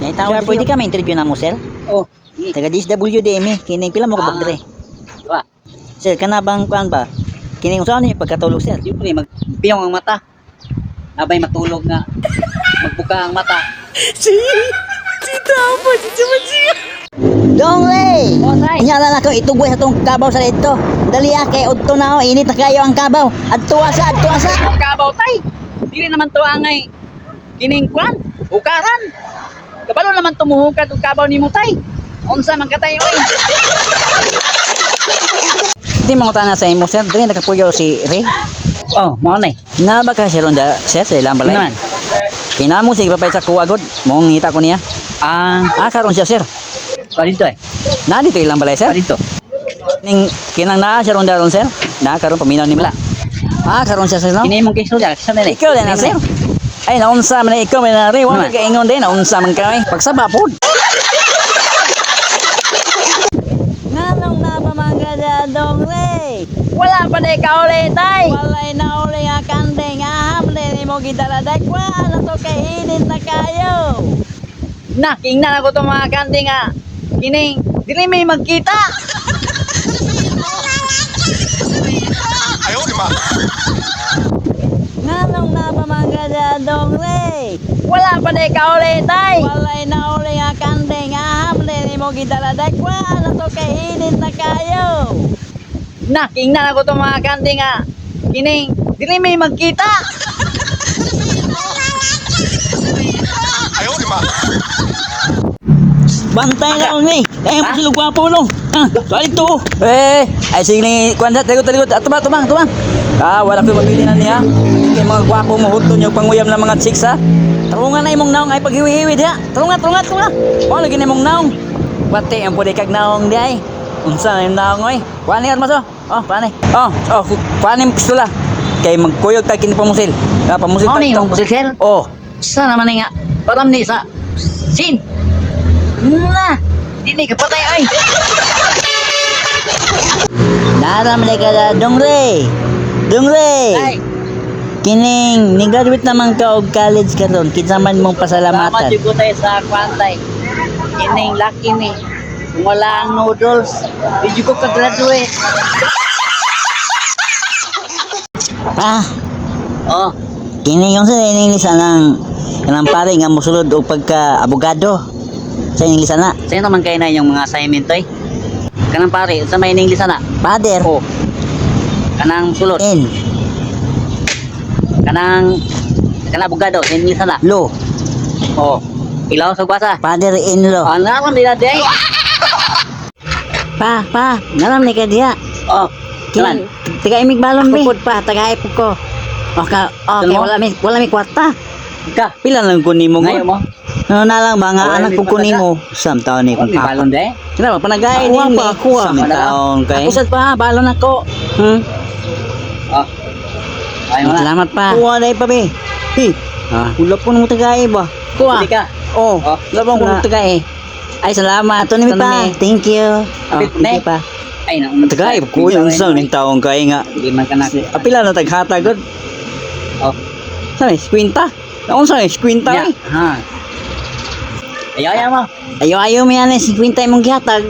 May tawag pwede ka ma-interview na mo, sir? Oh. Taga DSWD mi, kining pila mo kabog dire. Diba? Sir, kana bang kuan ba? Kining usahay ni pagkatulog, sir. Siyempre, magpiyong ang mata. Abay matulog nga. Magbuka ang mata. Dongley! Oh, tay. Nyala na ko itugoy sa tong kabaw sa dito. Dali kay udto na init na kayo ang kabaw. Adto asa. Ang kabaw, tay. Dili naman to angay. Kining kwan. Ukaran. Kabalo naman tumuhukad ang kabaw ni mo, tay. Unsa man ka tayo, oy. Di mo na sa imo, sir. Dili nakapuyo si Ray. Oh, mo na. Na ba ka sir onda, sir, sa ilang balay? Naman. Kinamo sig papay sa kuwa god. Mong ngita ko niya. Karon siya, sir. Dito eh. Na dito ilang balay, sir? Dito. Ning kinang naa siya ronda ron, sir. Na karon paminaw ni Mala. Karon siya, sir, no? Kini mong kisulya. Sa nila. Ikaw din na, sir. Ay, naunsa man ikaw man na rin. Wala ka ingon din, naunsa man ka, eh. Pagsaba po. Nganong na pamangga dong, Ray? Wala pa na ikaw ulit, tay. Walay na uli nga kandeng aham din mo gidaladag kwa na to kay init na kayo. Naking na ako itong mga kanti nga. Kining, dili may magkita. Nganong na pamangga dong, Ray? Wala pa na ikaw ulit, tay. Walay na uli nga kandeng aham din mo gidaladag kwa na to kay init na kayo. Naking na ako itong mga kanti nga. Kining, dili may magkita. Bantay na ako ni. Eh, mo sila gwapo no. Soalnya to. Ay sini kuanda talikod. Tumang. Wala ko mabili na niya. Kay mga gwapo mo hudto niyo panguyam ng mga chicks ha. Tarungan na imong naong ay paghiwi-hiwi diha. Tarungan. Mo lagi na imong naong. Pati ang pwede kag naong di ay. Unsa na yung naong oy? Kuani at maso. Kuani. Kuani mo pistola. Kay magkuyog ta kini pamusil. Pamusil Ano ta. yung musil? Sa naman nga. Param ni sa sin. Na, dini ka patay ay. Naram ka Dong Ray. Ay, Kining ni-graduate naman ka og college karon, kinsa man mong salamat pasalamatan. jud ko tayo sa kwantay. Kining laki ni. Kung wala ang noodles, di ko ka-graduate. Oh, Kining yung sa English anang kanang pare nga mosulod og pagka abogado. Sa English ana, sa'yo naman kayo na yung mga assignment ay. Kanang pare, sa may English na. father Oh, kanang sulod. in Kanang abogado, sa English na. law, Oh, ilaw sa kwasa. father in law. Ano naman nila day? Pa, naram ni ka diha. Oh, kalan. Tiga imig balon bi. Pupod pa, tagaipod ko. Okay, Ano? wala mi kwarta. Ka, Pila lang kunin mo ngayon mo. No na lang ba nga Wala anak mi ko kunin pataga. mo. Sam taon ni kung May balon day? Kina ba panagay Ako ni pa, ako ah. Sam taon kay. Ako pa balon ako. Oh. Ayaw na. Salamat pa. Kuha dai pa be. Wala po nang tagay ba? Kuha. Hindi ka. Oh, Oh, labang ko tagay. Ay salamat. Ito ni pa. Thank you. Kapit, Thank you ne. pa. Ay, na. Tagay ko yung sang ning taong kay nga. Hindi man ka na. Apila na taghatag god. Oh. Sa kwinta. Naon sa kwinta Yeah. eh. Ha. Ayaw mo. Ayaw mi ana si kwinta imong gihatag.